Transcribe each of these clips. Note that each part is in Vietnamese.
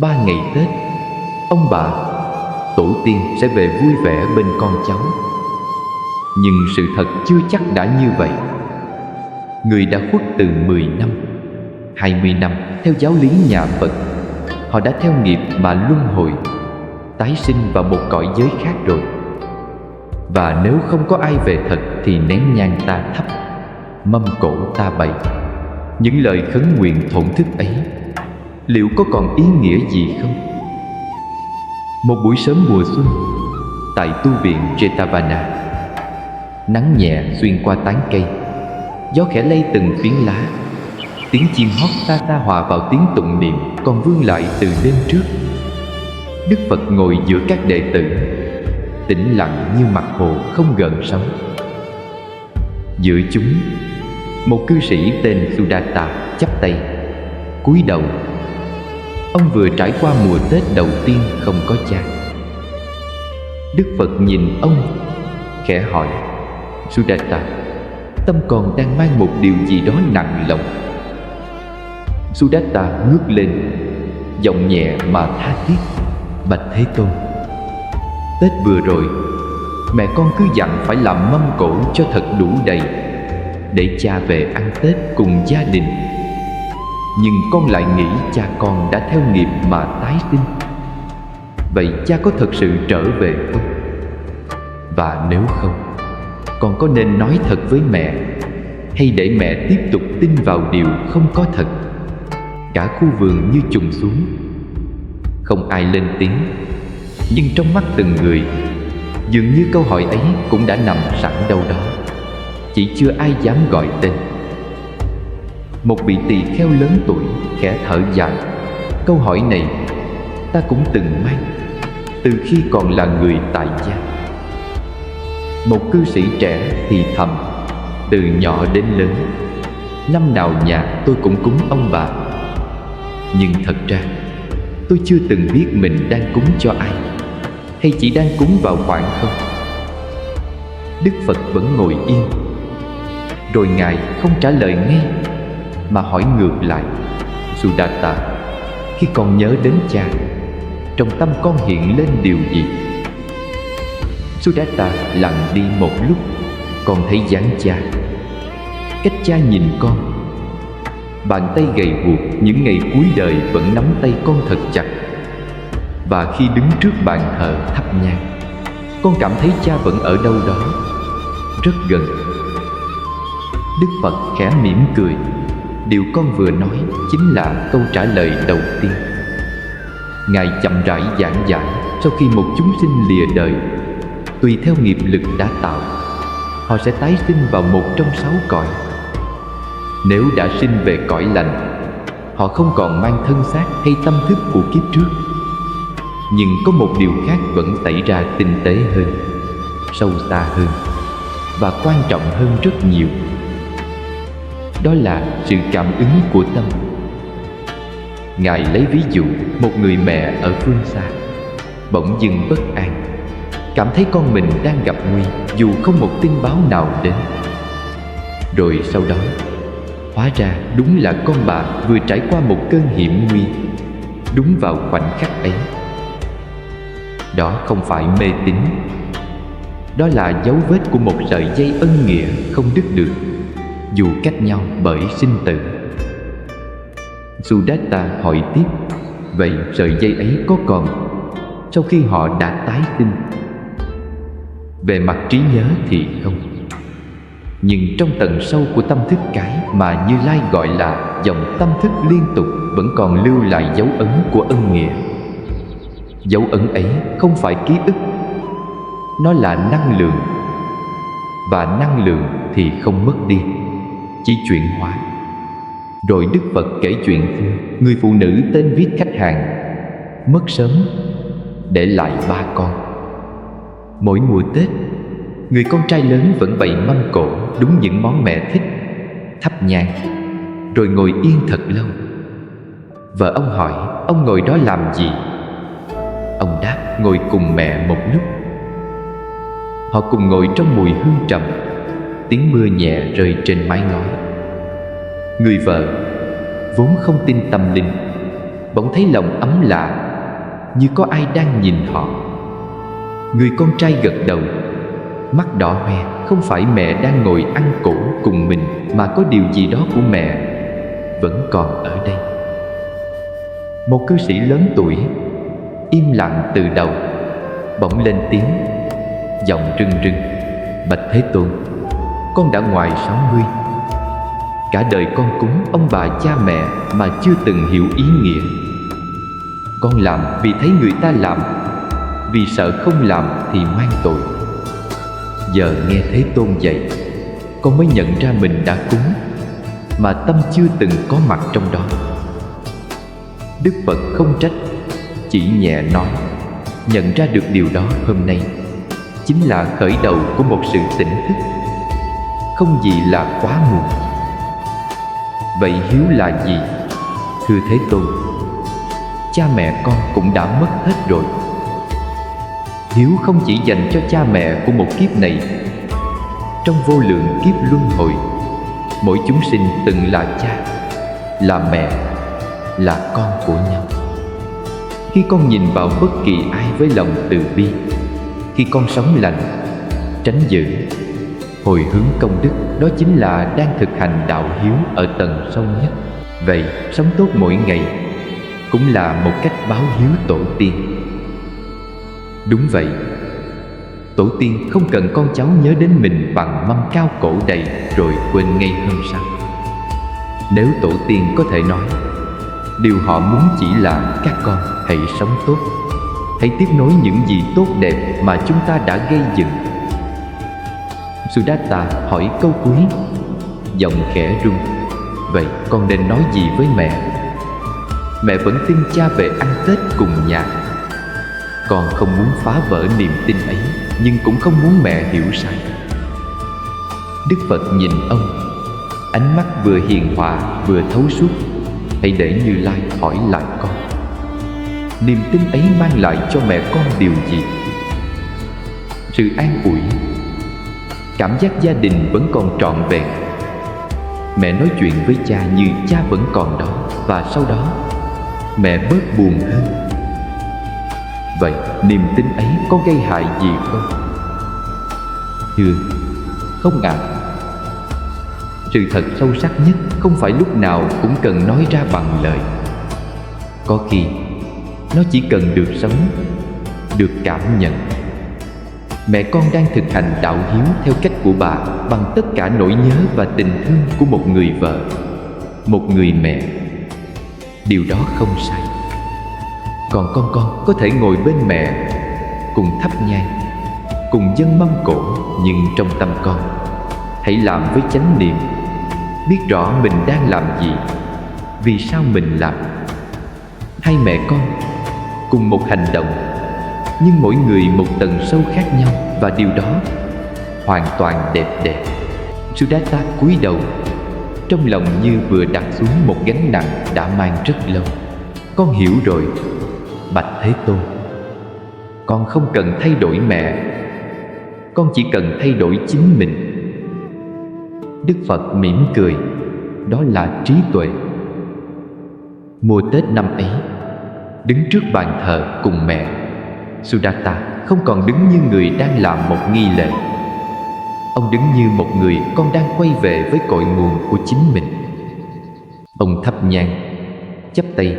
3 ngày Tết, ông bà, tổ tiên sẽ về vui vẻ bên con cháu. Nhưng sự thật chưa chắc đã như vậy. Người đã khuất từ 10 năm, 20 năm theo giáo lý nhà Phật. Họ đã theo nghiệp mà luân hồi, tái sinh vào một cõi giới khác rồi. Và nếu không có ai về thật thì nén nhang ta thắp, mâm cỗ ta bày, những lời khấn nguyện thổn thức ấy liệu có còn ý nghĩa gì không? Một buổi sớm mùa xuân, tại tu viện Jetavana, nắng nhẹ xuyên qua tán cây, gió khẽ lay từng phiến lá, tiếng chim hót xa xa hòa vào tiếng tụng niệm còn vương lại từ đêm trước. Đức Phật ngồi giữa các đệ tử, tĩnh lặng như mặt hồ không gợn sóng. Giữa chúng, một cư sĩ tên Sudatta chắp tay, cúi đầu. Ông vừa trải qua mùa Tết đầu tiên không có cha. Đức Phật nhìn ông, khẽ hỏi: Sudatta, tâm con đang mang một điều gì đó nặng lòng. Sudatta ngước lên, giọng nhẹ mà tha thiết: Bạch Thế Tôn, Tết vừa rồi, mẹ con cứ dặn phải làm mâm cỗ cho thật đủ đầy, để cha về ăn Tết cùng gia đình. Nhưng con lại nghĩ cha con đã theo nghiệp mà tái sinh. Vậy cha có thật sự trở về không? Và nếu không, con có nên nói thật với mẹ, hay để mẹ tiếp tục tin vào điều không có thật? Cả khu vườn như trùng xuống. Không ai lên tiếng, nhưng trong mắt từng người, dường như câu hỏi ấy cũng đã nằm sẵn đâu đó, chỉ chưa ai dám gọi tên. Một vị tỳ kheo lớn tuổi khẽ thở dài: Câu hỏi này ta cũng từng mang từ khi còn là người tại gia. Một cư sĩ trẻ thì thầm: Từ nhỏ đến lớn, năm nào nhà tôi cũng cúng ông bà. Nhưng thật ra tôi chưa từng biết mình đang cúng cho ai, hay chỉ đang cúng vào khoảng không. Đức Phật vẫn ngồi yên. Rồi Ngài không trả lời ngay, mà hỏi ngược lại: Sudatta, khi con nhớ đến cha, trong tâm con hiện lên điều gì? Sudatta lặng đi một lúc. Con thấy dáng cha, cách cha nhìn con. Bàn tay gầy guộc những ngày cuối đời vẫn nắm tay con thật chặt. Và khi đứng trước bàn thờ thắp nhang, con cảm thấy cha vẫn ở đâu đó, rất gần. Đức Phật khẽ mỉm cười. Điều con vừa nói chính là câu trả lời đầu tiên. Ngài chậm rãi giảng giải, sau khi một chúng sinh lìa đời, tùy theo nghiệp lực đã tạo, họ sẽ tái sinh vào một trong 6 cõi. Nếu đã sinh về cõi lành, họ không còn mang thân xác hay tâm thức của kiếp trước. Nhưng có một điều khác vẫn xảy ra tinh tế hơn, sâu xa hơn và quan trọng hơn rất nhiều. Đó là sự cảm ứng của tâm. Ngài lấy ví dụ một người mẹ ở phương xa, bỗng dưng bất an, cảm thấy con mình đang gặp nguy dù không một tin báo nào đến. Rồi sau đó, hóa ra đúng là con bà vừa trải qua một cơn hiểm nguy, đúng vào khoảnh khắc ấy. Đó không phải mê tín, đó là dấu vết của một sợi dây ân nghĩa không đứt được, dù cách nhau bởi sinh tử. Sudatta hỏi tiếp: Vậy sợi dây ấy có còn sau khi họ đã tái sinh? Về mặt trí nhớ thì không. Nhưng trong tầng sâu của tâm thức cái mà Như Lai gọi là dòng tâm thức liên tục vẫn còn lưu lại dấu ấn của ân nghĩa. Dấu ấn ấy không phải ký ức, nó là năng lượng. Và năng lượng thì không mất đi, chỉ chuyển hóa. Rồi Đức Phật kể chuyện xưa, người phụ nữ tên viết khách hàng mất sớm, để lại 3 con. Mỗi mùa Tết, người con trai lớn vẫn bày mâm cỗ đúng những món mẹ thích, thắp nhang, rồi ngồi yên thật lâu. Vợ ông hỏi ông ngồi đó làm gì? Ông đáp: ngồi cùng mẹ một lúc. Họ cùng ngồi trong mùi hương trầm, tiếng mưa nhẹ rơi trên mái ngói. Người vợ vốn không tin tâm linh, bỗng thấy lòng ấm lạ, như có ai đang nhìn họ. Người con trai gật đầu, mắt đỏ hoe. Không phải mẹ đang ngồi ăn cỗ cùng mình, mà có điều gì đó của mẹ vẫn còn ở đây. Một cư sĩ lớn tuổi, im lặng từ đầu, bỗng lên tiếng, giọng rưng rưng: "Bạch Thế Tôn, con đã ngoài 60. Cả đời con cúng ông bà cha mẹ mà chưa từng hiểu ý nghĩa. Con làm vì thấy người ta làm, vì sợ không làm thì mang tội. Giờ nghe Thế Tôn dạy, con mới nhận ra mình đã cúng, mà tâm chưa từng có mặt trong đó." Đức Phật không trách, chỉ nhẹ nói: nhận ra được điều đó hôm nay chính là khởi đầu của một sự tỉnh thức. Không gì là quá muộn. Vậy hiếu là gì? Thưa Thế Tôn, cha mẹ con cũng đã mất hết rồi. Hiếu không chỉ dành cho cha mẹ của một kiếp này. Trong vô lượng kiếp luân hồi, mỗi chúng sinh từng là cha, là mẹ, là con của nhau. Khi con nhìn vào bất kỳ ai với lòng từ bi, khi con sống lành, tránh dữ, hồi hướng công đức, đó chính là đang thực hành đạo hiếu ở tầng sâu nhất. Vậy sống tốt mỗi ngày cũng là một cách báo hiếu tổ tiên. Đúng vậy, tổ tiên không cần con cháu nhớ đến mình bằng mâm cao cổ đầy rồi quên ngay hôm sau. Nếu tổ tiên có thể nói, điều họ muốn chỉ là các con hãy sống tốt, hãy tiếp nối những gì tốt đẹp mà chúng ta đã gây dựng. Sudatta hỏi câu cuối, giọng khẽ run: vậy con nên nói gì với mẹ? Mẹ vẫn tin cha về ăn Tết cùng nhà. Con không muốn phá vỡ niềm tin ấy, nhưng cũng không muốn mẹ hiểu sai. Đức Phật nhìn ông, ánh mắt vừa hiền hòa vừa thấu suốt. Hãy để Như Lai hỏi lại con, niềm tin ấy mang lại cho mẹ con điều gì? Sự an ủi, cảm giác gia đình vẫn còn trọn vẹn. Mẹ nói chuyện với cha như cha vẫn còn đó, và sau đó mẹ bớt buồn hơn. Vậy niềm tin ấy có gây hại gì không? Thưa, không ạ. Sự thật sâu sắc nhất không phải lúc nào cũng cần nói ra bằng lời. Có khi nó chỉ cần được sống, được cảm nhận. Mẹ con đang thực hành đạo hiếu theo cách của bà, bằng tất cả nỗi nhớ và tình thương của một người vợ, một người mẹ. Điều đó không sai. Còn con có thể ngồi bên mẹ, cùng thắp nhang, cùng dâng mâm cỗ, nhưng trong tâm con hãy làm với chánh niệm, biết rõ mình đang làm gì, vì sao mình làm. Hai mẹ con cùng một hành động, nhưng mỗi người một tầng sâu khác nhau, và điều đó hoàn toàn đẹp đẽ. Sudatta cúi đầu, trong lòng như vừa đặt xuống một gánh nặng đã mang rất lâu. Con hiểu rồi, Bạch Thế Tôn. Con không cần thay đổi mẹ, con chỉ cần thay đổi chính mình. Đức Phật mỉm cười, đó là trí tuệ. Mùa Tết năm ấy, đứng trước bàn thờ cùng mẹ, Sudatta không còn đứng như người đang làm một nghi lễ. Ông đứng như một người con đang quay về với cội nguồn của chính mình. Ông thắp nhang, chắp tay,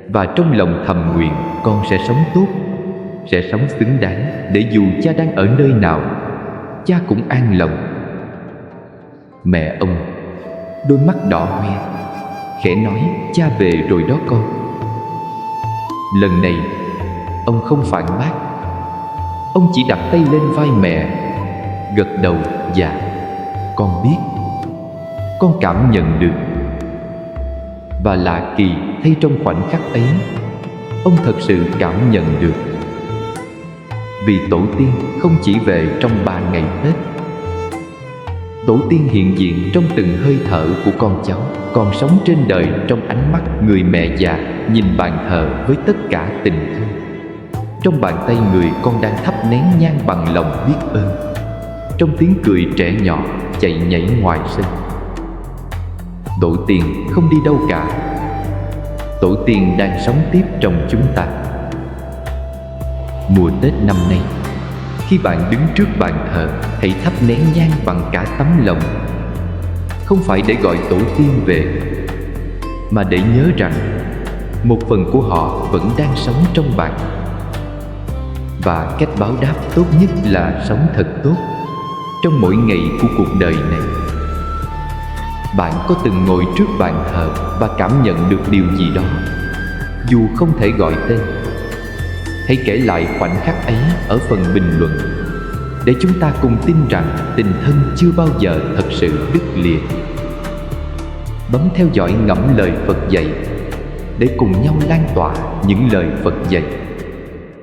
và trong lòng thầm nguyện con sẽ sống tốt, sẽ sống xứng đáng, để dù cha đang ở nơi nào, cha cũng an lòng. Mẹ ông, đôi mắt đỏ hoe, khẽ nói: cha về rồi đó con. Lần này ông không phản bác. Ông chỉ đặt tay lên vai mẹ, gật đầu: dạ, con biết, con cảm nhận được. Và lạ kỳ thay, trong khoảnh khắc ấy, ông thật sự cảm nhận được. Vì tổ tiên không chỉ về trong 3 ngày Tết. Tổ tiên hiện diện trong từng hơi thở của con cháu, còn sống trên đời trong ánh mắt người mẹ già nhìn bàn thờ với tất cả tình thương. Trong bàn tay người con đang thắp nén nhang bằng lòng biết ơn, trong tiếng cười trẻ nhỏ chạy nhảy ngoài sân. Tổ tiên không đi đâu cả. tổ tiên đang sống tiếp trong chúng ta. Mùa Tết năm nay, khi bạn đứng trước bàn thờ, hãy thắp nén nhang bằng cả tấm lòng, không phải để gọi tổ tiên về, mà để nhớ rằng một phần của họ vẫn đang sống trong bạn. Và cách báo đáp tốt nhất là sống thật tốt trong mỗi ngày của cuộc đời này. Bạn có từng ngồi trước bàn thờ và cảm nhận được điều gì đó, dù không thể gọi tên? Hãy kể lại khoảnh khắc ấy ở phần bình luận, để chúng ta cùng tin rằng tình thân chưa bao giờ thật sự đứt lìa. Bấm theo dõi Ngẫm Lời Phật Dạy để cùng nhau lan tỏa những lời Phật dạy.